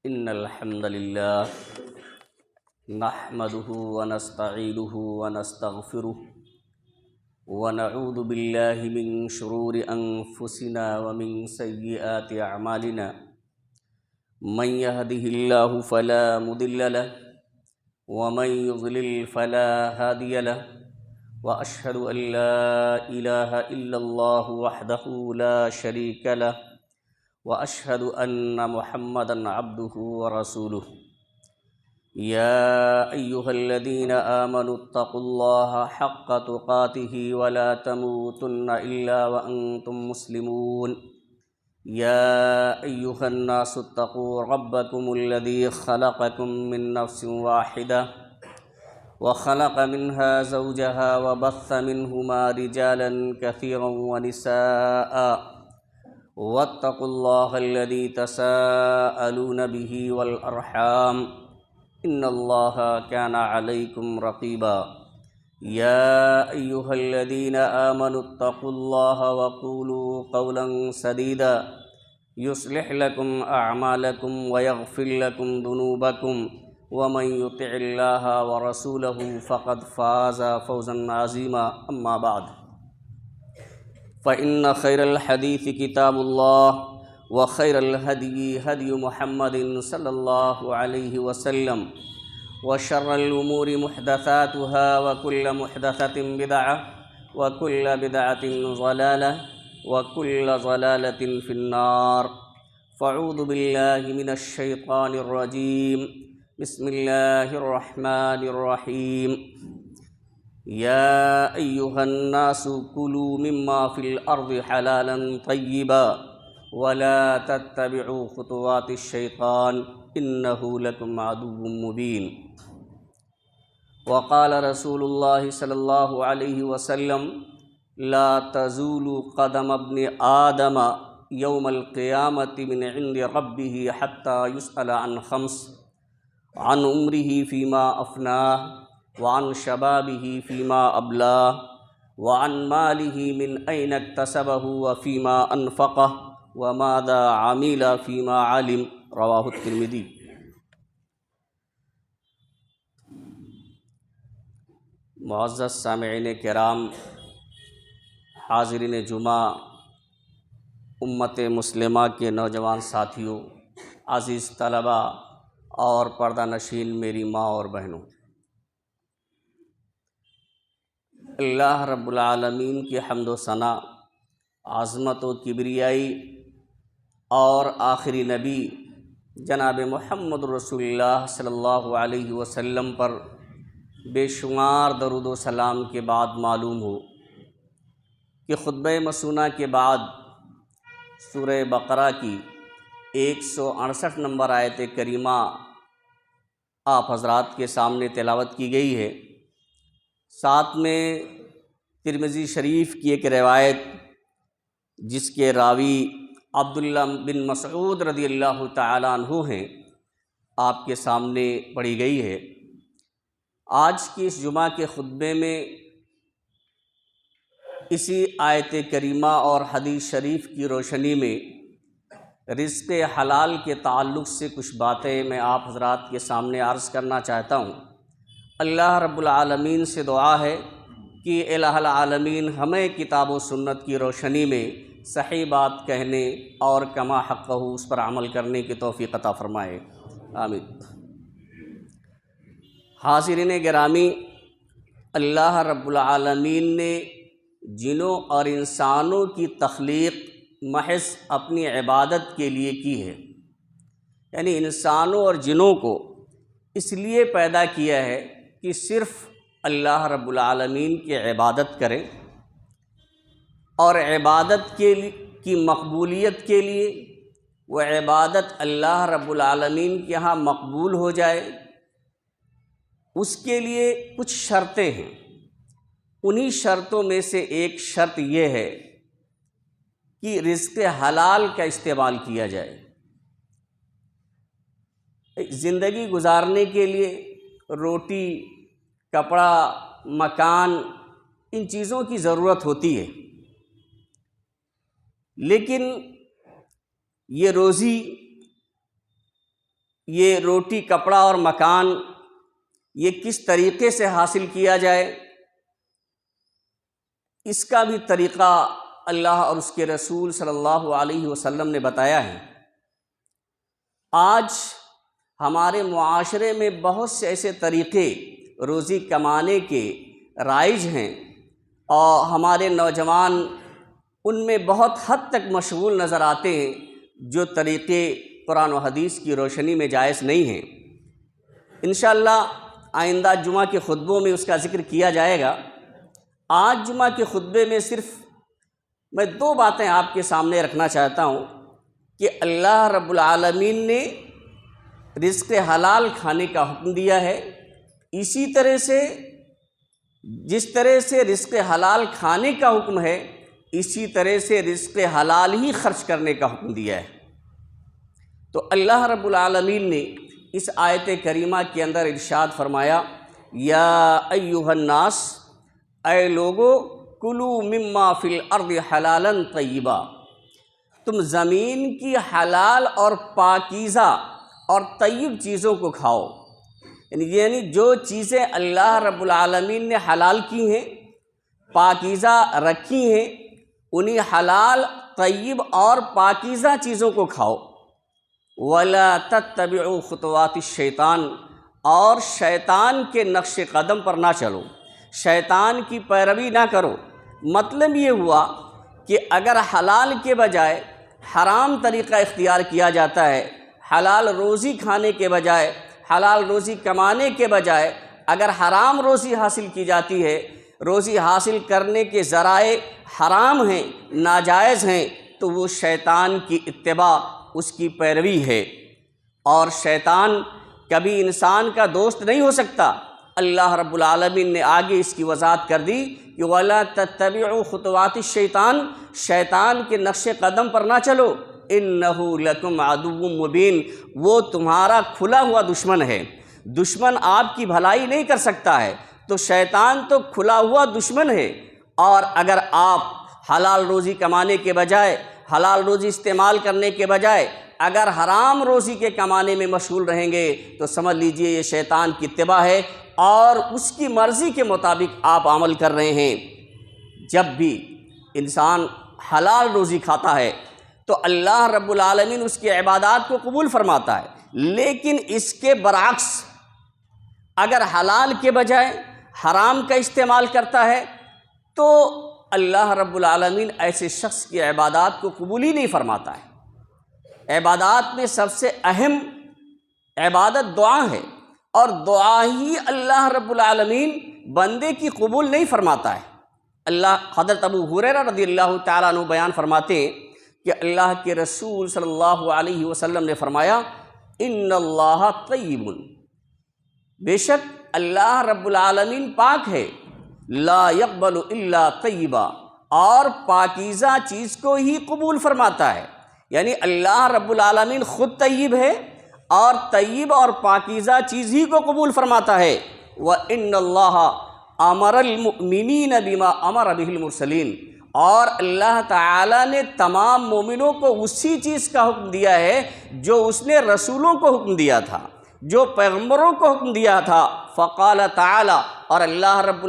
إن الحمد لله نحمده ونستعينه ونستغفره ونعوذ بالله من شرور أنفسنا ومن سيئات أعمالنا من يهده الله فلا مضل له ومن يضلل فلا هادي له وأشهد أن لا إله إلا الله وحده لا شريك له وأشهد أن محمدًا عبده ورسوله يا أيها الذين آمنوا اتقوا الله حق تقاته ولا تموتن إلا وأنتم مسلمون يا أيها الناس اتقوا ربكم الذي خلقكم من نفس واحدة وخلق منها زوجها وبث منهما رجالا كثيرا ونساء واتقوا الله الذي تساءلون به والأرحام إن الله كان عليكم رقيبا يا أيها الذين آمنوا اتقوا الله وقولوا قولا سديدا يصلح لكم أعمالكم ويغفر لكم ذنوبكم ومن يطع الله ورسوله فقد فاز فوزا عظيما أما بعد فإن خير الحديث كتاب الله وخير الهدي هدي محمد صلى الله عليه وسلم وشر الأمور محدثاتها وكل محدثة بدعة وكل بدعة ضلالة وكل ضلالة في النار فأعوذ بالله من الشيطان الرجيم بسم الله الرحمن الرحيم يا أيها الناس كلوا مما في الأرض حلالا طيبا ولا تتبعوا خطوات الشيطان إنه لكم عدو مبين وقال رسول الله صلى الله عليه وسلم لا تزول قدم ابن آدم يوم القيامة من عند ربه حتى يسأل عن خمس عن عمره فيما أفناه وعن شبابه فيما أبلاه وعن ماله من أين اكتسبه وفيما أنفقه وماذا عمل فيما علم رواہ الترمذی۔ معزز سامعین کرام، حاضرین جمعہ، امت مسلمہ کے نوجوان ساتھیوں، عزیز طلبہ اور پردہ نشین میری ماں اور بہنوں، اللہ رب العالمین کی حمد و ثنا، عظمت و کبریائی اور آخری نبی جناب محمد رسول اللہ صلی اللہ علیہ وسلم پر بے شمار درود و سلام کے بعد معلوم ہو کہ خطبہ مسونہ کے بعد سورہ بقرہ کی 168 نمبر آیت کریمہ آپ حضرات کے سامنے تلاوت کی گئی ہے۔ ساتھ میں ترمذی شریف کی ایک روایت جس کے راوی عبداللہ بن مسعود رضی اللہ تعالیٰ عنہ ہیں، آپ کے سامنے پڑھی گئی ہے۔ آج کی اس جمعہ کے خطبے میں اسی آیت کریمہ اور حدیث شریف کی روشنی میں رزق حلال کے تعلق سے کچھ باتیں میں آپ حضرات کے سامنے عرض کرنا چاہتا ہوں۔ اللہ رب العالمین سے دعا ہے کہ الہ العالمین ہمیں کتاب و سنت کی روشنی میں صحیح بات کہنے اور کما حقہ اس پر عمل کرنے کی توفیق عطا فرمائے، آمین۔ حاضرین گرامی، اللہ رب العالمین نے جنوں اور انسانوں کی تخلیق محض اپنی عبادت کے لیے کی ہے، یعنی انسانوں اور جنوں کو اس لیے پیدا کیا ہے کہ صرف اللہ رب العالمین کی عبادت کریں اور عبادت کی مقبولیت کے لیے، وہ عبادت اللہ رب العالمین کے ہاں مقبول ہو جائے، اس کے لیے کچھ شرطیں ہیں۔ انہی شرطوں میں سے ایک شرط یہ ہے کہ رزق حلال کا استعمال کیا جائے۔ زندگی گزارنے کے لیے روٹی، کپڑا، مکان، ان چیزوں کی ضرورت ہوتی ہے، لیکن یہ روزی یہ روٹی کپڑا اور مکان یہ کس طریقے سے حاصل کیا جائے، اس کا بھی طریقہ اللہ اور اس کے رسول صلی اللہ علیہ وسلم نے بتایا ہے۔ آج ہمارے معاشرے میں بہت سے ایسے طریقے روزی کمانے کے رائج ہیں اور ہمارے نوجوان ان میں بہت حد تک مشغول نظر آتے ہیں، جو طریقے قرآن و حدیث کی روشنی میں جائز نہیں ہیں۔ انشاءاللہ آئندہ جمعہ کے خطبوں میں اس کا ذکر کیا جائے گا۔ آج جمعہ کے خطبے میں صرف میں دو باتیں آپ کے سامنے رکھنا چاہتا ہوں کہ اللہ رب العالمین نے رزق حلال کھانے کا حکم دیا ہے، اسی طرح سے جس طرح سے رزق حلال کھانے کا حکم ہے، اسی طرح سے رزق حلال ہی خرچ کرنے کا حکم دیا ہے۔ تو اللہ رب العالمین نے اس آیت کریمہ کے اندر ارشاد فرمایا، یا ایھا الناس، اے لوگو، کلوا مما فی الارض حلالا طیبا، تم زمین کی حلال اور پاکیزہ اور طیب چیزوں کو کھاؤ، یعنی جو چیزیں اللہ رب العالمین نے حلال کی ہیں، پاکیزہ رکھی ہیں، انہی حلال طیب اور پاکیزہ چیزوں کو کھاؤ۔ وَلَا تَتَّبِعُوا خُطُوَاتِ الشَّيْطَانِ، اور شیطان کے نقش قدم پر نہ چلو، شیطان کی پیروی نہ کرو۔ مطلب یہ ہوا کہ اگر حلال کے بجائے حرام طریقہ اختیار کیا جاتا ہے، حلال روزی کھانے کے بجائے، حلال روزی کمانے کے بجائے اگر حرام روزی حاصل کی جاتی ہے، روزی حاصل کرنے کے ذرائع حرام ہیں، ناجائز ہیں، تو وہ شیطان کی اتباع، اس کی پیروی ہے، اور شیطان کبھی انسان کا دوست نہیں ہو سکتا۔ اللہ رب العالمین نے آگے اس کی وضاحت کر دی کہ وَلَا تَتَّبِعُوا خُطُوَاتِ الشَّيْطَانِ، شیطان کے نقش قدم پر نہ چلو، اِنَّهُ لَكُمْ عَدُوٌّ مُّبِينٌ، وہ تمہارا کھلا ہوا دشمن ہے، دشمن آپ کی بھلائی نہیں کر سکتا ہے، تو شیطان تو کھلا ہوا دشمن ہے۔ اور اگر آپ حلال روزی کمانے کے بجائے، حلال روزی استعمال کرنے کے بجائے اگر حرام روزی کے کمانے میں مشغول رہیں گے تو سمجھ لیجئے یہ شیطان کی اتباع ہے اور اس کی مرضی کے مطابق آپ عمل کر رہے ہیں۔ جب بھی انسان حلال روزی کھاتا ہے تو اللہ رب العالمین اس کی عبادات کو قبول فرماتا ہے، لیکن اس کے برعکس اگر حلال کے بجائے حرام کا استعمال کرتا ہے تو اللہ رب العالمین ایسے شخص کی عبادات کو قبول ہی نہیں فرماتا ہے۔ عبادات میں سب سے اہم عبادت دعا ہے، اور دعا ہی اللہ رب العالمین بندے کی قبول نہیں فرماتا ہے۔ حضرت ابو ہریرہ رضی اللہ تعالیٰ عنہ بیان فرماتے ہیں کہ اللہ کے رسول صلی اللہ علیہ وسلم نے فرمایا، ان اللہ طیب، بے شک اللہ رب العالمین پاک ہے، لا یقبل الا طیبا، اور پاکیزہ چیز کو ہی قبول فرماتا ہے، یعنی اللہ رب العالمین خود طیب ہے اور طیب اور پاکیزہ چیز ہی کو قبول فرماتا ہے۔ وَإِنَّ اللَّهَ أَمَرَ الْمُؤْمِنِينَ بِمَا أَمَرَ بِهِ الْمُرْسَلِينَ، اور اللہ تعالیٰ نے تمام مومنوں کو اسی چیز کا حکم دیا ہے جو اس نے رسولوں کو حکم دیا تھا، جو پیغمبروں کو حکم دیا تھا۔ فقال تعالی، اور اللہ رب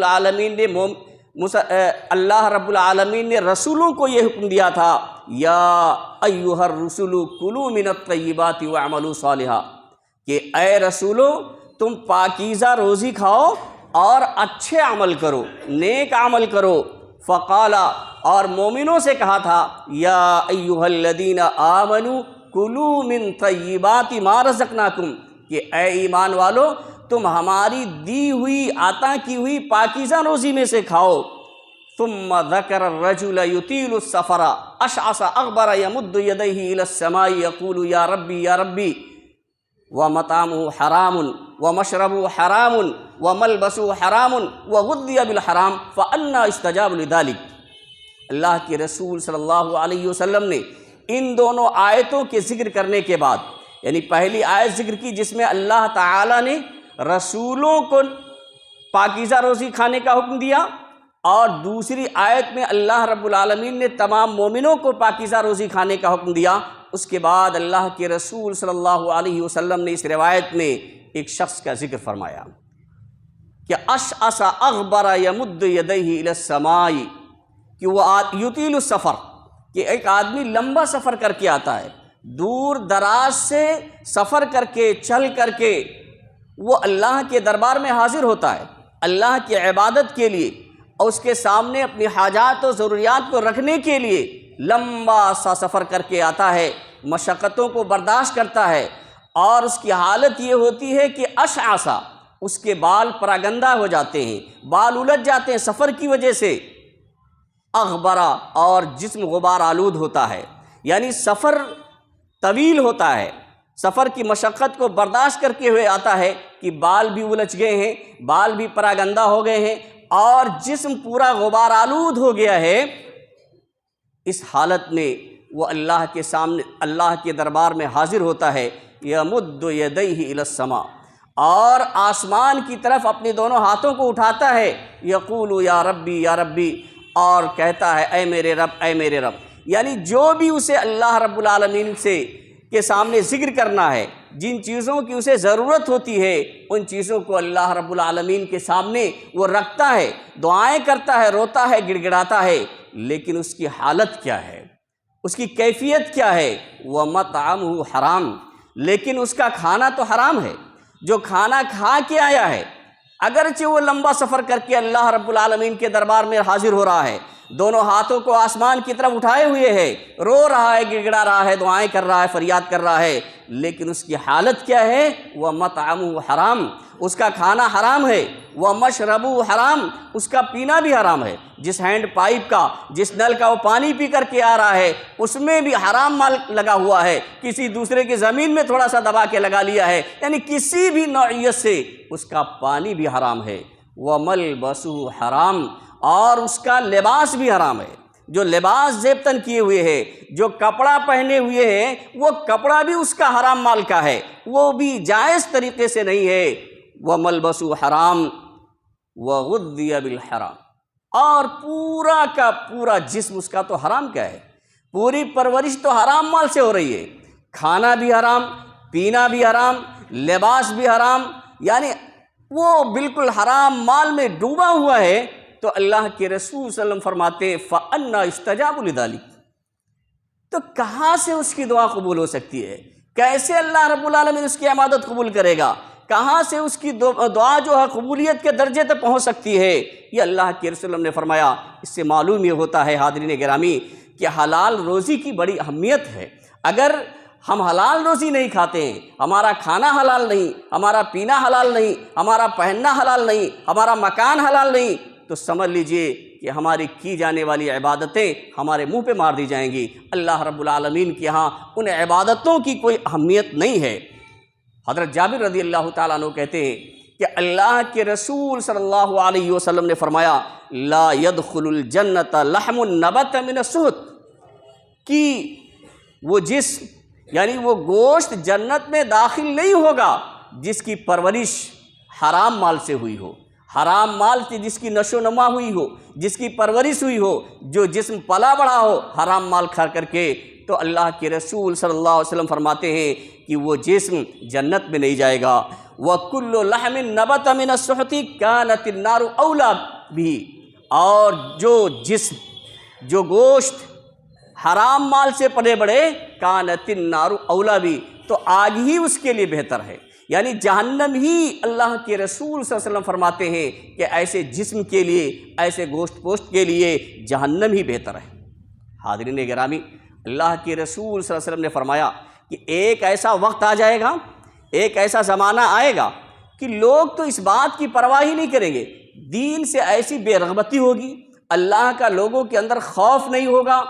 العالمین نے رسولوں کو یہ حکم دیا تھا، یا ایھا الرسل کلوا من الطیبات واعملوا صالحا، کہ اے رسولو تم پاکیزہ روزی کھاؤ اور اچھے عمل کرو، نیک عمل کرو۔ فقال، اور مومنوں سے کہا تھا، یا ایھا الذین آمنوا کلوا من طیبات ما رزقناکم، کہ اے ایمان والو تم ہماری دی ہوئی عطا کی ہوئی پاکیزہ روزی میں سے کھاؤ۔ ثم ذکر الرجل یطیل السفر اشعث اغبر یمد یدیہ الی السماء یقول یا ربی یا ربی، ومطعمہ حرام ومشربہ حرام وملبسہ حرام وغذی بالحرام فأنی استجاب لذلک۔ اللہ کے رسول صلی اللہ علیہ وسلم نے ان دونوں آیتوں کے ذکر کرنے کے بعد، یعنی پہلی آیت ذکر کی جس میں اللہ تعالیٰ نے رسولوں کو پاکیزہ روزی کھانے کا حکم دیا، اور دوسری آیت میں اللہ رب العالمین نے تمام مومنوں کو پاکیزہ روزی کھانے کا حکم دیا۔ اس کے بعد اللہ کے رسول صلی اللہ علیہ وسلم نے اس روایت میں ایک شخص کا ذکر فرمایا کہ اشعث اغبر یمد یدیہ الی السماء، کہ وہ یطیل السفر، کہ ایک آدمی لمبا سفر کر کے آتا ہے، دور دراز سے سفر کر کے چل کر کے وہ اللہ کے دربار میں حاضر ہوتا ہے اللہ کی عبادت کے لیے، اور اس کے سامنے اپنی حاجات و ضروریات کو رکھنے کے لیے لمبا سا سفر کر کے آتا ہے، مشقتوں کو برداشت کرتا ہے، اور اس کی حالت یہ ہوتی ہے کہ اشعث، اس کے بال پراگندہ ہو جاتے ہیں، بال الجھ جاتے ہیں سفر کی وجہ سے، اغبرا، اور جسم غبار آلود ہوتا ہے، یعنی سفر طویل ہوتا ہے، سفر کی مشقت کو برداشت کر کے ہوئے آتا ہے کہ بال بھی الجھ گئے ہیں، بال بھی پراگندہ ہو گئے ہیں، اور جسم پورا غبار آلود ہو گیا ہے۔ اس حالت میں وہ اللہ کے سامنے، اللہ کے دربار میں حاضر ہوتا ہے، یمد یدیہ الی السماء، اور آسمان کی طرف اپنے دونوں ہاتھوں کو اٹھاتا ہے، یقول یا ربی یا ربی، اور کہتا ہے اے میرے رب اے میرے رب، یعنی جو بھی اسے اللہ رب العالمین سے کے سامنے ذکر کرنا ہے، جن چیزوں کی اسے ضرورت ہوتی ہے، ان چیزوں کو اللہ رب العالمین کے سامنے وہ رکھتا ہے، دعائیں کرتا ہے، روتا ہے، گڑ گڑاتا ہے، لیکن اس کی حالت کیا ہے، اس کی کیفیت کیا ہے؟ وَمَطْعَمُهُ حرام، لیکن اس کا کھانا تو حرام ہے، جو کھانا کھا کے آیا ہے، اگرچہ وہ لمبا سفر کر کے اللہ رب العالمین کے دربار میں حاضر ہو رہا ہے، دونوں ہاتھوں کو آسمان کی طرف اٹھائے ہوئے ہے، رو رہا ہے، گڑ گڑا رہا ہے، دعائیں کر رہا ہے، فریاد کر رہا ہے، لیکن اس کی حالت کیا ہے؟ وَمَطْعَمُهُ حرام، اس کا کھانا حرام ہے، وَمَشْرَبُهُ حرام، اس کا پینا بھی حرام ہے، جس ہینڈ پائپ کا، جس نل کا وہ پانی پی کر کے آ رہا ہے، اس میں بھی حرام مال لگا ہوا ہے، کسی دوسرے کی زمین میں تھوڑا سا دبا کے لگا لیا ہے، یعنی کسی بھی نوعیت سے اس کا پانی بھی حرام ہے، وَمَلْبَسُهُ حرام، اور اس کا لباس بھی حرام ہے، جو لباس زیبتن کیے ہوئے ہے، جو کپڑا پہنے ہوئے ہیں، وہ کپڑا بھی اس کا حرام مال کا ہے، وہ بھی جائز طریقے سے نہیں ہے، وَمَلْبَسُهُ حرام وَغُذِّيَ بِالْحَرَامِ، اور پورا کا پورا جسم اس کا تو حرام کیا ہے، پوری پرورش تو حرام مال سے ہو رہی ہے، کھانا بھی حرام، پینا بھی حرام، لباس بھی حرام، یعنی وہ بالکل حرام مال میں ڈوبا ہوا ہے، تو اللہ کے رسول صلی اللہ علیہ وسلم فرماتے ہیں فَأَنَّا يُسْتَجَابُ لِذَلِكَ، تو کہاں سے اس کی دعا قبول ہو سکتی ہے؟ کیسے اللہ رب العالمین اس کی عبادت قبول کرے گا؟ کہاں سے اس کی دعا جو ہے قبولیت کے درجے تک پہنچ سکتی ہے؟ یہ اللہ کے رسول صلی اللہ علیہ وسلم نے فرمایا۔ اس سے معلوم یہ ہوتا ہے حاضرین گرامی کہ حلال روزی کی بڑی اہمیت ہے۔ اگر ہم حلال روزی نہیں کھاتے ہیں، ہمارا کھانا حلال نہیں، ہمارا پینا حلال نہیں، ہمارا پہننا حلال نہیں، ہمارا مکان حلال نہیں، تو سمجھ لیجئے کہ ہماری کی جانے والی عبادتیں ہمارے منہ پہ مار دی جائیں گی۔ اللہ رب العالمین کے ہاں ان عبادتوں کی کوئی اہمیت نہیں ہے۔ حضرت جابر رضی اللہ تعالیٰ عنہ کہتے ہیں کہ اللہ کے رسول صلی اللہ علیہ وسلم نے فرمایا لا يدخل الجنت لحم نبت من السحت، کہ وہ جسم یعنی وہ گوشت جنت میں داخل نہیں ہوگا جس کی پرورش حرام مال سے ہوئی ہو، حرام مال سے جس کی نشو و نما ہوئی ہو، جس کی پرورش ہوئی ہو، جو جسم پلا بڑھا ہو حرام مال کھا کر کے، تو اللہ کے رسول صلی اللہ علیہ وسلم فرماتے ہیں کہ وہ جسم جنت میں نہیں جائے گا۔ وَكُلُّ لَحْمٍ نَبَتَ مِنَ السُّحْتِ كَانَتِ النَّارُ أَوْلَىٰ بِهِ، اور جو جسم، جو گوشت حرام مال سے پلے بڑھے، كَانَتِ النَّارُ أَوْلَىٰ بِهِ، تو آگ ہی اس کے لیے بہتر ہے، یعنی جہنم ہی اللہ کے رسول صلی اللہ علیہ وسلم فرماتے ہیں کہ ایسے جسم کے لیے، ایسے گوشت پوشت کے لیے جہنم ہی بہتر ہے۔ حاضرین گرامی، اللہ کے رسول صلی اللہ علیہ وسلم نے فرمایا کہ ایک ایسا وقت آ جائے گا، ایک ایسا زمانہ آئے گا کہ لوگ تو اس بات کی پرواہ ہی نہیں کریں گے، دین سے ایسی بے رغبتی ہوگی، اللہ کا لوگوں کے اندر خوف نہیں ہوگا،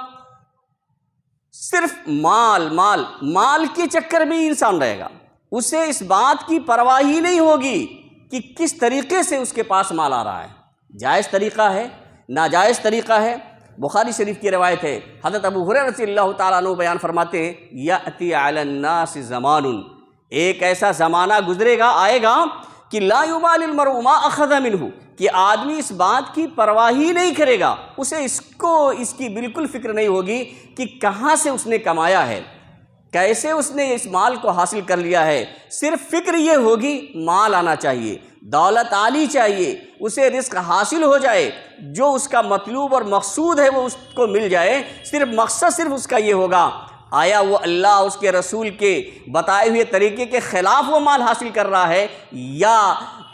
صرف مال مال مال کے چکر میں انسان رہے گا، اسے اس بات کی پرواہ ہی نہیں ہوگی کہ کس طریقے سے اس کے پاس مال آ رہا ہے، جائز طریقہ ہے، ناجائز طریقہ ہے۔ بخاری شریف کی روایت ہے، حضرت ابو ہریرہ رضی اللہ تعالیٰ عنہ بیان فرماتے ہیں یأتی علی الناس زمان، ایک ایسا زمانہ گزرے گا، آئے گا کہ لا یبالی المرء ما اخذ منہ، کہ آدمی اس بات کی پرواہ ہی نہیں کرے گا، اسے اس کی بالکل فکر نہیں ہوگی کہ کہاں سے اس نے کمایا ہے، کیسے اس نے اس مال کو حاصل کر لیا ہے، صرف فکر یہ ہوگی مال آنا چاہیے، دولت آنی چاہیے، اسے رزق حاصل ہو جائے، جو اس کا مطلوب اور مقصود ہے وہ اس کو مل جائے، صرف مقصد صرف اس کا یہ ہوگا۔ آیا وہ اللہ اس کے رسول کے بتائے ہوئے طریقے کے خلاف وہ مال حاصل کر رہا ہے یا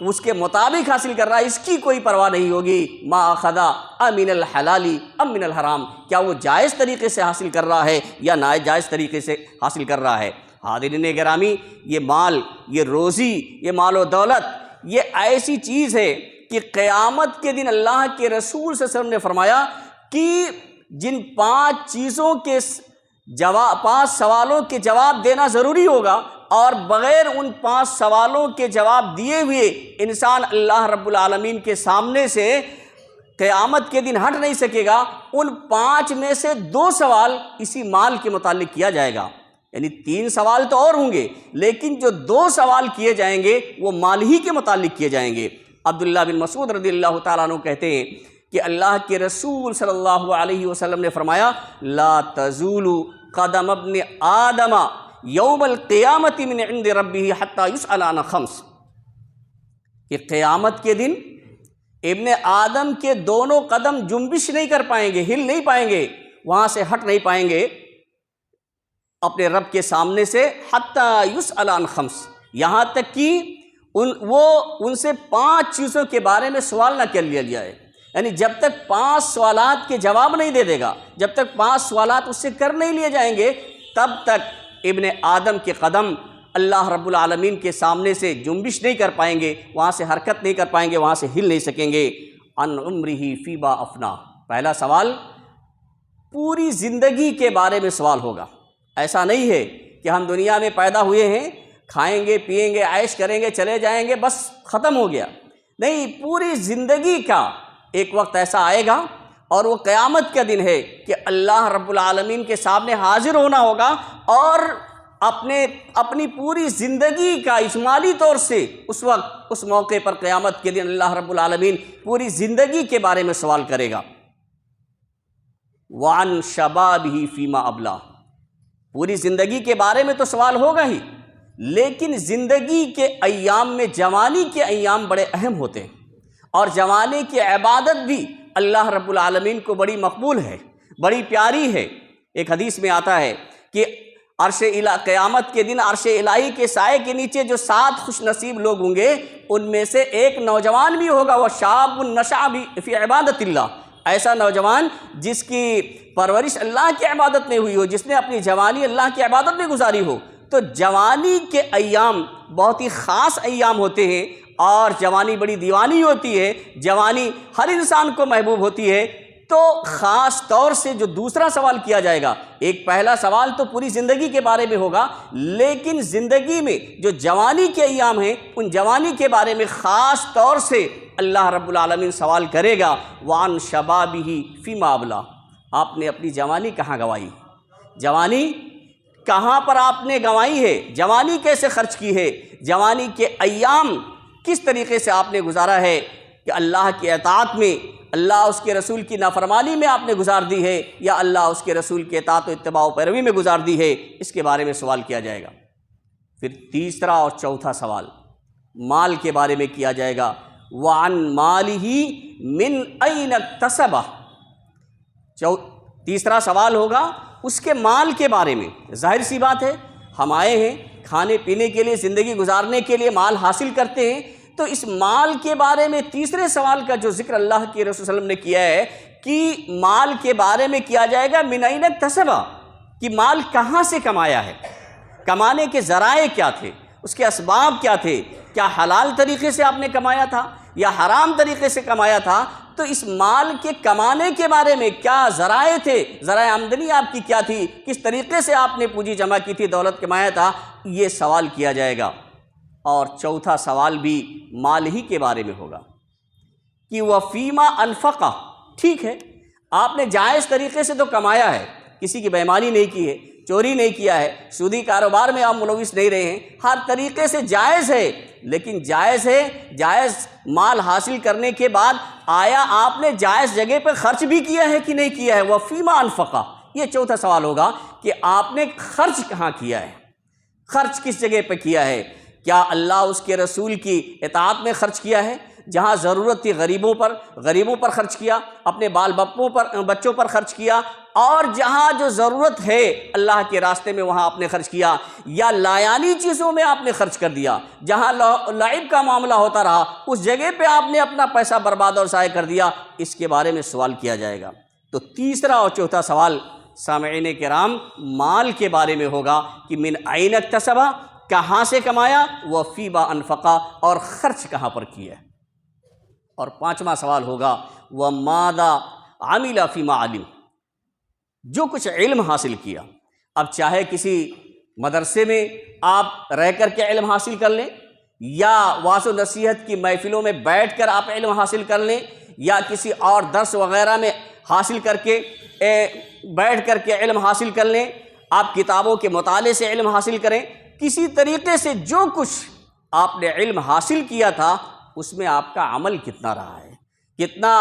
اس کے مطابق حاصل کر رہا ہے، اس کی کوئی پرواہ نہیں ہوگی۔ ما اخذا امن الحلالی ام من الحرام، کیا وہ جائز طریقے سے حاصل کر رہا ہے یا ناجائز طریقے سے حاصل کر رہا ہے۔ حاضرین گرامی، یہ مال، یہ روزی، یہ مال و دولت، یہ ایسی چیز ہے کہ قیامت کے دن اللہ کے رسول صلی اللہ علیہ وسلم نے فرمایا کہ جن 5 چیزوں کے 5 سوالوں کے جواب دینا ضروری ہوگا، اور بغیر ان 5 سوالوں کے جواب دیے ہوئے انسان اللہ رب العالمین کے سامنے سے قیامت کے دن ہٹ نہیں سکے گا، ان 5 میں سے 2 سوال اسی مال کے متعلق کیا جائے گا، یعنی 3 سوال تو اور ہوں گے، لیکن جو 2 سوال کیے جائیں گے وہ مال ہی کے متعلق کیے جائیں گے۔ عبداللہ بن مسعود رضی اللہ تعالیٰ عنہ کہتے ہیں کہ اللہ کے رسول صلی اللہ علیہ وسلم نے فرمایا لا تزول قدم ابن آدم یوم القیامت من عند ربہ حتی یسأل عن 5، کہ قیامت کے دن ابن آدم کے دونوں قدم جنبش نہیں کر پائیں گے، ہل نہیں پائیں گے، وہاں سے ہٹ نہیں پائیں گے اپنے رب کے سامنے سے، حتی یسأل عن 5، یہاں تک کہ وہ ان سے 5 چیزوں کے بارے میں سوال نہ کر لیا جائے، یعنی جب تک 5 سوالات کے جواب نہیں دے دے گا، جب تک 5 سوالات اس سے کر نہیں لیے جائیں گے، تب تک ابن آدم کے قدم اللہ رب العالمین کے سامنے سے جنبش نہیں کر پائیں گے، وہاں سے حرکت نہیں کر پائیں گے، وہاں سے ہل نہیں سکیں گے۔ عن عمرہ فیما افنا، پہلا سوال پوری زندگی کے بارے میں سوال ہوگا۔ ایسا نہیں ہے کہ ہم دنیا میں پیدا ہوئے ہیں، کھائیں گے پیئیں گے عیش کریں گے چلے جائیں گے بس ختم ہو گیا، نہیں، پوری زندگی کا ایک وقت ایسا آئے گا، اور وہ قیامت کا دن ہے کہ اللہ رب العالمین کے سامنے حاضر ہونا ہوگا، اور اپنی پوری زندگی کا اجمالی طور سے اس وقت اس موقع پر قیامت کے دن اللہ رب العالمین پوری زندگی کے بارے میں سوال کرے گا۔ وعن شبابہ فیما ابلا، پوری زندگی کے بارے میں تو سوال ہوگا ہی، لیکن زندگی کے ایام میں جوانی کے ایام بڑے اہم ہوتے ہیں، اور جوانی کی عبادت بھی اللہ رب العالمین کو بڑی مقبول ہے، بڑی پیاری ہے۔ ایک حدیث میں آتا ہے کہ قیامت کے دن عرش الہی کے سائے کے نیچے جو 7 خوش نصیب لوگ ہوں گے، ان میں سے ایک نوجوان بھی ہوگا، وہ شاب نشأ فی عبادت اللہ، ایسا نوجوان جس کی پرورش اللہ کی عبادت میں ہوئی ہو، جس نے اپنی جوانی اللہ کی عبادت میں گزاری ہو۔ تو جوانی کے ایام بہت ہی خاص ایام ہوتے ہیں، اور جوانی بڑی دیوانی ہوتی ہے، جوانی ہر انسان کو محبوب ہوتی ہے۔ تو خاص طور سے جو دوسرا سوال کیا جائے گا، ایک پہلا سوال تو پوری زندگی کے بارے میں ہوگا، لیکن زندگی میں جو جوانی کے ایام ہیں ان جوانی کے بارے میں خاص طور سے اللہ رب العالمین سوال کرے گا۔ وعن شبابہ فیما ابلا، آپ نے اپنی جوانی کہاں گنوائی، جوانی کہاں پر آپ نے گنوائی ہے، جوانی کیسے خرچ کی ہے، جوانی کے ایام کس طریقے سے آپ نے گزارا ہے، کہ اللہ کی اطاعت میں، اللہ اس کے رسول کی نافرمانی میں آپ نے گزار دی ہے، یا اللہ اس کے رسول کے اطاعت و اتباع و پیروی میں گزار دی ہے، اس کے بارے میں سوال کیا جائے گا۔ پھر تیسرا اور چوتھا سوال مال کے بارے میں کیا جائے گا۔ وعن مالہ من این اکتسبہ، تیسرا سوال ہوگا اس کے مال کے بارے میں۔ ظاہر سی بات ہے، ہم آئے ہیں کھانے پینے کے لیے، زندگی گزارنے کے لیے مال حاصل کرتے ہیں، تو اس مال کے بارے میں تیسرے سوال کا جو ذکر اللہ کے رسول صلی اللہ علیہ وسلم نے کیا ہے کہ مال کے بارے میں کیا جائے گا من این اکتسبہ، کہ مال کہاں سے کمایا ہے، کمانے کے ذرائع کیا تھے، اس کے اسباب کیا تھے، کیا حلال طریقے سے آپ نے کمایا تھا یا حرام طریقے سے کمایا تھا، تو اس مال کے کمانے کے بارے میں کیا ذرائع تھے، ذرائع آمدنی آپ کی کیا تھی، کس طریقے سے آپ نے پونجی جمع کی تھی، دولت کمایا تھا، یہ سوال کیا جائے گا۔ اور چوتھا سوال بھی مال ہی کے بارے میں ہوگا کہ وہ فیما انفقہ، ٹھیک ہے آپ نے جائز طریقے سے تو کمایا ہے، کسی کی بےایمانی نہیں کی ہے، چوری نہیں کیا ہے، سودی کاروبار میں آپ ملوث نہیں رہے ہیں، ہر طریقے سے جائز ہے، لیکن جائز ہے، جائز مال حاصل کرنے کے بعد آیا آپ نے جائز جگہ پہ خرچ بھی کیا ہے کہ نہیں کیا ہے؟ وہ فیما انفقہ، یہ چوتھا سوال ہوگا کہ آپ نے خرچ کہاں کیا ہے، خرچ کس جگہ پہ کیا ہے؟ کیا اللہ اس کے رسول کی اطاعت میں خرچ کیا ہے؟ جہاں ضرورت تھی غریبوں پر خرچ کیا، اپنے بچوں پر خرچ کیا، اور جہاں جو ضرورت ہے اللہ کے راستے میں وہاں آپ نے خرچ کیا، یا لایانی چیزوں میں آپ نے خرچ کر دیا، جہاں لعب کا معاملہ ہوتا رہا اس جگہ پہ آپ نے اپنا پیسہ برباد اور ضائع کر دیا، اس کے بارے میں سوال کیا جائے گا۔ تو تیسرا اور چوتھا سوال سامعین کرام مال کے بارے میں ہوگا کہ من این اکتسبہ، کہاں سے کمایا، وفیما انفقا، اور خرچ کہاں پر کیا۔ اور پانچواں سوال ہوگا وماذا عمل فیما علم، جو کچھ علم حاصل کیا۔ اب چاہے کسی مدرسے میں آپ رہ کر کے علم حاصل کر لیں، یا واعظ و نصیحت کی محفلوں میں بیٹھ کر آپ علم حاصل کر لیں، یا کسی اور درس وغیرہ میں حاصل کر کے بیٹھ کر کے علم حاصل کر لیں، آپ کتابوں کے مطالعے سے علم حاصل کریں، کسی طریقے سے جو کچھ آپ نے علم حاصل کیا تھا اس میں آپ کا عمل کتنا رہا ہے، کتنا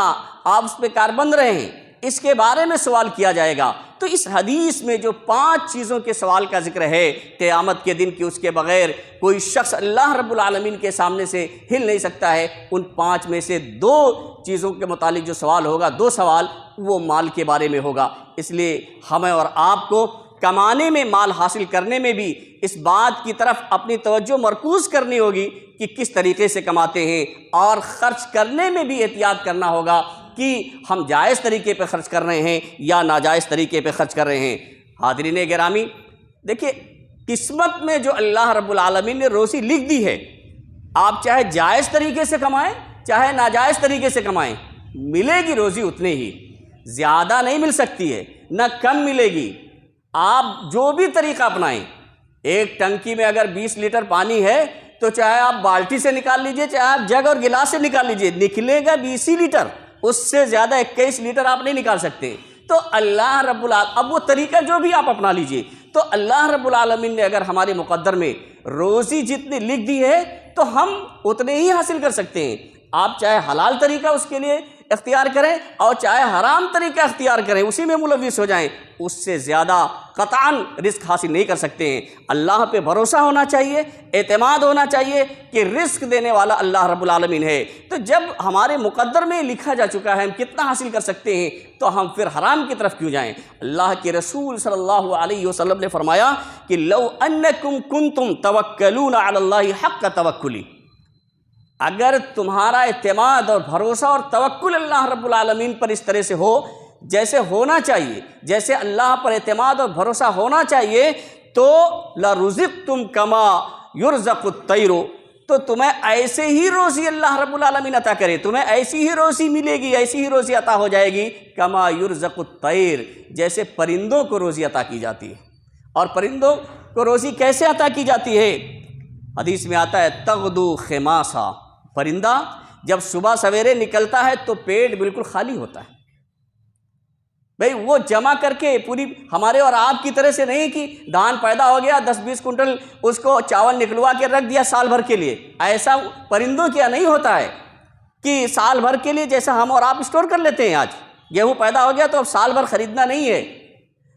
آپ اس پہ کاربند رہے ہیں، اس کے بارے میں سوال کیا جائے گا۔ تو اس حدیث میں جو 5 چیزوں کے سوال کا ذکر ہے قیامت کے دن، کہ اس کے بغیر کوئی شخص اللہ رب العالمین کے سامنے سے ہل نہیں سکتا ہے، ان 5 میں سے 2 چیزوں کے متعلق جو سوال ہوگا، 2 سوال وہ مال کے بارے میں ہوگا۔ اس لیے ہمیں اور آپ کو کمانے میں، مال حاصل کرنے میں بھی اس بات کی طرف اپنی توجہ مرکوز کرنی ہوگی کہ کس طریقے سے کماتے ہیں، اور خرچ کرنے میں بھی احتیاط کرنا ہوگا کہ ہم جائز طریقے پہ خرچ کر رہے ہیں یا ناجائز طریقے پہ خرچ کر رہے ہیں۔ حاضرین گرامی، دیکھیے قسمت میں جو اللہ رب العالمین نے روزی لکھ دی ہے، آپ چاہے جائز طریقے سے کمائیں چاہے ناجائز طریقے سے کمائیں، ملے گی روزی اتنے ہی، زیادہ نہیں مل سکتی ہے، نہ کم ملے گی۔ آپ جو بھی طریقہ اپنائیں، ایک ٹنکی میں اگر 20 لیٹر پانی ہے تو چاہے آپ بالٹی سے نکال لیجئے چاہے آپ جگ اور گلاس سے نکال لیجئے، نکلے گا 20 ہی لیٹر، اس سے زیادہ 21 لیٹر آپ نہیں نکال سکتے۔ تو اللہ رب العالمین، اب وہ طریقہ جو بھی آپ اپنا لیجئے، تو اللہ رب العالمین نے اگر ہمارے مقدر میں روزی جتنی لکھ دی ہے تو ہم اتنے ہی حاصل کر سکتے ہیں۔ آپ چاہے حلال طریقہ اس کے لیے اختیار کریں اور چاہے حرام طریقہ اختیار کریں، اسی میں ملوث ہو جائیں، اس سے زیادہ قطعاً رزق حاصل نہیں کر سکتے ہیں۔ اللہ پہ بھروسہ ہونا چاہیے، اعتماد ہونا چاہیے کہ رزق دینے والا اللہ رب العالمین ہے۔ تو جب ہمارے مقدر میں لکھا جا چکا ہے ہم کتنا حاصل کر سکتے ہیں، تو ہم پھر حرام کی طرف کیوں جائیں؟ اللہ کے رسول صلی اللہ علیہ وسلم نے فرمایا کہ لو انکم کنتم توکلون علی اللہ حق توکلی، اگر تمہارا اعتماد اور بھروسہ اور توکل اللہ رب العالمین پر اس طرح سے ہو جیسے ہونا چاہیے، جیسے اللہ پر اعتماد اور بھروسہ ہونا چاہیے، تو لرزقتم کما یرزق الطیر، تو تمہیں ایسے ہی روزی اللہ رب العالمین عطا کرے، تمہیں ایسی ہی روزی ملے گی، ایسی ہی روزی عطا ہو جائے گی کما یرزق الطیر، جیسے پرندوں کو روزی عطا کی جاتی ہے۔ اور پرندوں کو روزی کیسے عطا کی جاتی ہے؟ حدیث میں آتا ہے تغدو خماسا، پرندہ جب صبح سویرے نکلتا ہے تو پیٹ بالکل خالی ہوتا ہے۔ بھئی وہ جمع کر کے پوری، ہمارے اور آپ کی طرح سے نہیں کہ دھان پیدا ہو گیا 10-20 کنٹل اس کو چاول نکلوا کے رکھ دیا سال بھر کے لیے، ایسا پرندوں کیا نہیں ہوتا ہے کہ سال بھر کے لیے جیسا ہم اور آپ اسٹور کر لیتے ہیں۔ آج گیہوں پیدا ہو گیا تو اب سال بھر خریدنا نہیں ہے،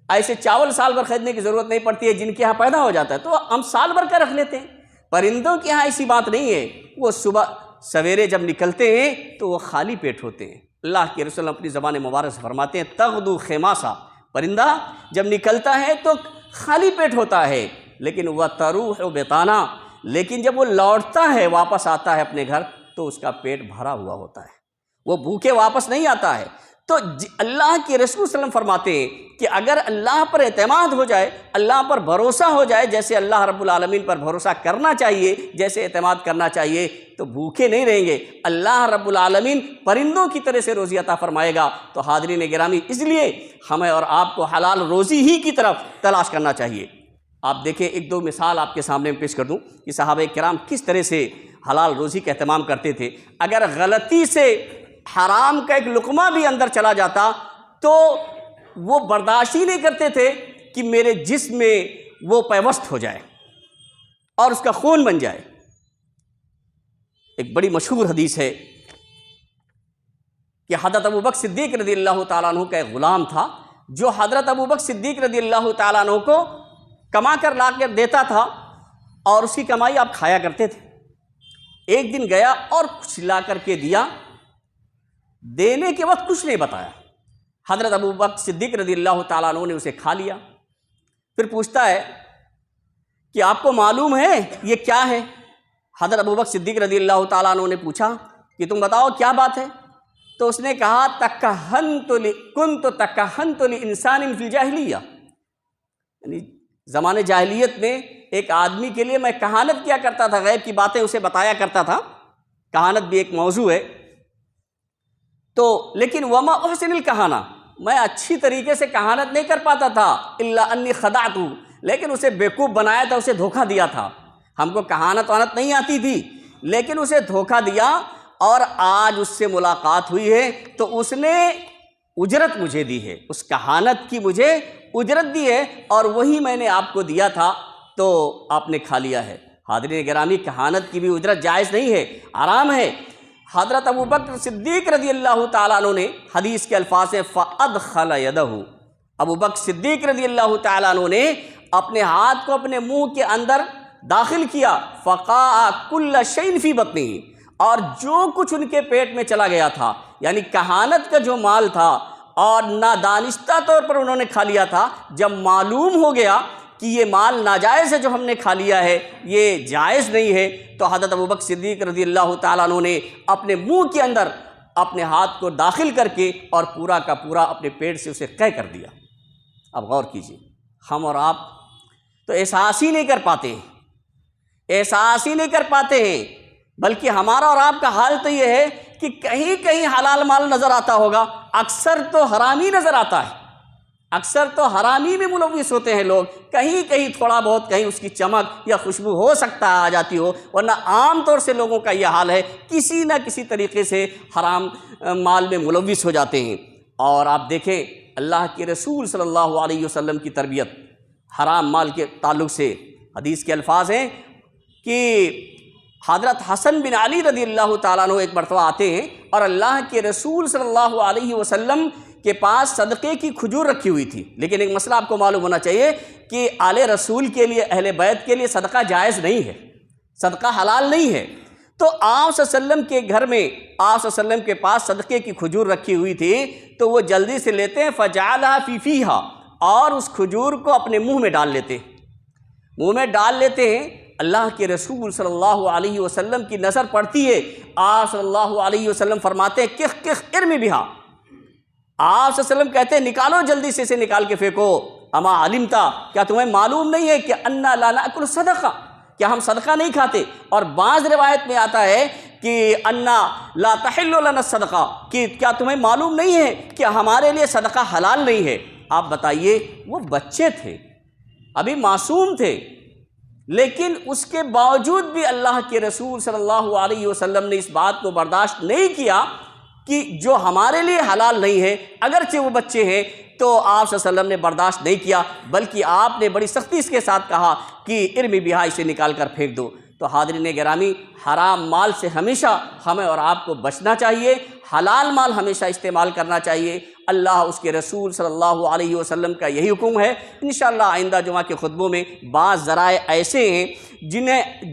ایسے چاول سال بھر خریدنے کی ضرورت نہیں پڑتی ہے، جن کے یہاں پیدا ہو جاتا ہے تو ہم سال بھر کا رکھ لیتے ہیں۔ پرندوں کے یہاں ایسی بات نہیں ہے، وہ صبح سویرے جب نکلتے ہیں تو وہ خالی پیٹ ہوتے ہیں۔ اللہ کے رسول اپنی زبان مبارک سے فرماتے ہیں تغدو خماسا، پرندہ جب نکلتا ہے تو خالی پیٹ ہوتا ہے، لیکن وتروح بطانا، لیکن جب وہ لوٹتا ہے واپس آتا ہے اپنے گھر تو اس کا پیٹ بھرا ہوا ہوتا ہے، وہ بھوکے واپس نہیں آتا ہے۔ تو اللہ کے رسول صلی اللہ علیہ وسلم فرماتے ہیں کہ اگر اللہ پر اعتماد ہو جائے، اللہ پر بھروسہ ہو جائے، جیسے اللہ رب العالمین پر بھروسہ کرنا چاہیے، جیسے اعتماد کرنا چاہیے، تو بھوکے نہیں رہیں گے، اللہ رب العالمین پرندوں کی طرح سے روزی عطا فرمائے گا۔ تو حاضرین گرامی، اس لیے ہمیں اور آپ کو حلال روزی ہی کی طرف تلاش کرنا چاہیے۔ آپ دیکھیں 1-2 مثال آپ کے سامنے پیش کر دوں کہ صحابہ کرام کس طرح سے حلال روزی کا اہتمام کرتے تھے۔ اگر غلطی سے حرام کا ایک لقمہ بھی اندر چلا جاتا تو وہ برداشت ہی نہیں کرتے تھے کہ میرے جسم میں وہ پیوست ہو جائے اور اس کا خون بن جائے۔ ایک بڑی مشہور حدیث ہے کہ حضرت ابوبکر صدیق رضی اللہ تعالیٰ عنہ کا ایک غلام تھا جو حضرت ابوبکر صدیق رضی اللہ تعالیٰ عنہ کو کما کر لا کر دیتا تھا اور اس کی کمائی آپ کھایا کرتے تھے۔ ایک دن گیا اور کچھ لا کر کے دیا، دینے کے وقت کچھ نہیں بتایا۔ حضرت ابوبکر صدیق رضی اللہ تعالیٰ عنہ نے اسے کھا لیا۔ پھر پوچھتا ہے کہ آپ کو معلوم ہے یہ کیا ہے؟ حضرت ابوبکر صدیق رضی اللہ تعالیٰ عنہ نے پوچھا کہ تم بتاؤ کیا بات ہے؟ تو اس نے کہا کنت تکہنت لانسان فی الجاہلیہ، یعنی زمانے جاہلیت میں ایک آدمی کے لیے میں کہانت کیا کرتا تھا، غیب کی باتیں اسے بتایا کرتا تھا۔ کہانت بھی ایک موضوع ہے، تو لیکن وما احسن الکہانہ، میں اچھی طریقے سے کہانت نہیں کر پاتا تھا، الا انی خدعت، لیکن اسے بیوقوف بنایا تھا، اسے دھوکہ دیا تھا۔ ہم کو کہانت وانت نہیں آتی تھی لیکن اسے دھوکہ دیا، اور آج اس سے ملاقات ہوئی ہے تو اس نے اجرت مجھے دی ہے، اس کہانت کی مجھے اجرت دی ہے، اور وہی میں نے آپ کو دیا تھا تو آپ نے کھا لیا ہے۔ حاضرین گرامی، کہانت کی بھی اجرت جائز نہیں ہے، حرام ہے۔ حضرت ابوبکر صدیق رضی اللہ تعالیٰ عنہ نے حدیث کے الفاظ ہیں فَأَدْخَلَ يَدَهُ، ابوبکر صدیق رضی اللہ تعالیٰ عنہ نے اپنے ہاتھ کو اپنے منہ کے اندر داخل کیا، فَقَاءَ كُلَّ شَيْءٍ فِي بَطْنِهِ، اور جو کچھ ان کے پیٹ میں چلا گیا تھا، یعنی کہانت کا جو مال تھا اور نادانستہ طور پر انہوں نے کھا لیا تھا، جب معلوم ہو گیا کہ یہ مال ناجائز ہے جو ہم نے کھا لیا ہے، یہ جائز نہیں ہے، تو حضرت ابوبکر صدیق رضی اللہ تعالیٰ عنہ نے اپنے منہ کے اندر اپنے ہاتھ کو داخل کر کے اور پورا کا پورا اپنے پیٹ سے اسے قے کر دیا۔ اب غور کیجیے، ہم اور آپ تو احساس ہی نہیں کر پاتے ہیں، احساس ہی نہیں کر پاتے ہیں، بلکہ ہمارا اور آپ کا حال تو یہ ہے کہ کہیں کہیں حلال مال نظر آتا ہوگا، اکثر تو حرامی نظر آتا ہے، اکثر تو حرامی میں ملوث ہوتے ہیں لوگ، کہیں کہیں تھوڑا بہت کہیں اس کی چمک یا خوشبو ہو سکتا ہے آ جاتی ہو، ورنہ عام طور سے لوگوں کا یہ حال ہے، کسی نہ کسی طریقے سے حرام مال میں ملوث ہو جاتے ہیں۔ اور آپ دیکھیں اللہ کے رسول صلی اللہ علیہ وسلم کی تربیت حرام مال کے تعلق سے، حدیث کے الفاظ ہیں کہ حضرت حسن بن علی رضی اللہ تعالیٰ عنہ ایک مرتبہ آتے ہیں اور اللہ کے رسول صلی اللہ علیہ وسلم کے پاس صدقے کی کھجور رکھی ہوئی تھی، لیکن ایک مسئلہ آپ کو معلوم ہونا چاہیے کہ آل رسول کے لیے، اہل بیت کے لیے صدقہ جائز نہیں ہے، صدقہ حلال نہیں ہے۔ تو آپ صلی اللہ علیہ وسلم کے گھر میں، آپ صلی اللہ علیہ وسلم کے پاس صدقے کی کھجور رکھی ہوئی تھی، تو وہ جلدی سے لیتے ہیں فَجَعَلَهَا فِي فِيهَا، اور اس کھجور کو اپنے منہ میں ڈال لیتے ہیں، منہ میں ڈال لیتے ہیں۔ اللہ کے رسول صلی اللہ علیہ وسلم کی نظر پڑتی ہے، آپ صلی اللہ علیہ وسلم فرماتے ہیں کخ کخ ارمی بہا، آپ صلی اللہ علیہ وسلم کہتے ہیں نکالو جلدی سے اسے نکال کے پھینکو، اما علمتا، کیا تمہیں معلوم نہیں ہے کہ انا لا ناکل صدقہ، کیا ہم صدقہ نہیں کھاتے؟ اور بعض روایت میں آتا ہے کہ انا لا تحل لنا صدقہ، کہ کیا تمہیں معلوم نہیں ہے کہ ہمارے لیے صدقہ حلال نہیں ہے؟ آپ بتائیے، وہ بچے تھے، ابھی معصوم تھے، لیکن اس کے باوجود بھی اللہ کے رسول صلی اللہ علیہ وسلم نے اس بات کو برداشت نہیں کیا کہ جو ہمارے لیے حلال نہیں ہے، اگرچہ وہ بچے ہیں، تو آپ صلی اللہ علیہ وسلم نے برداشت نہیں کیا، بلکہ آپ نے بڑی سختی اس کے ساتھ کہا کہ ارمی بہا، اسے نکال کر پھینک دو۔ تو حاضرین گرامی، حرام مال سے ہمیشہ ہمیں اور آپ کو بچنا چاہیے، حلال مال ہمیشہ استعمال کرنا چاہیے۔ اللہ، اس کے رسول صلی اللہ علیہ وسلم کا یہی حکم ہے۔ انشاءاللہ آئندہ جمعہ کے خطبوں میں بعض ذرائع ایسے ہیں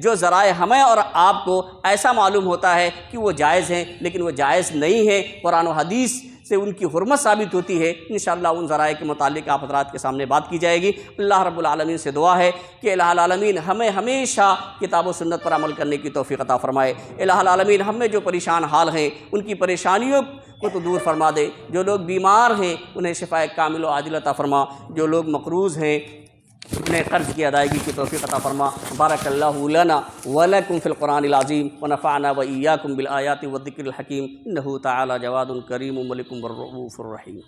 جو ذرائع ہمیں اور آپ کو ایسا معلوم ہوتا ہے کہ وہ جائز ہیں، لیکن وہ جائز نہیں ہے، قرآن و حدیث سے ان کی حرمت ثابت ہوتی ہے۔ انشاءاللہ ان ذرائع کے متعلق آپ حضرات کے سامنے بات کی جائے گی۔ اللہ رب العالمین سے دعا ہے کہ الہ العالمین ہمیں ہمیشہ کتاب و سنت پر عمل کرنے کی توفیق عطا فرمائے۔ الہ العالمین ہم میں جو پریشان حال ہیں ان کی پریشانیوں کو تو دور فرما دے، جو لوگ بیمار ہیں انہیں شفاء کامل و عاجل عطا فرما، جو لوگ مقروض ہیں انہیں قرض کی ادائیگی کی توفیق عطا فرما۔ بارک اللہ لنا ولکم فی القرآن العظیم ونفعنا وإیاکم بالآیات والذکر الحکیم، انہ تعالی جواد کریم ملک الرؤوف الرحیم۔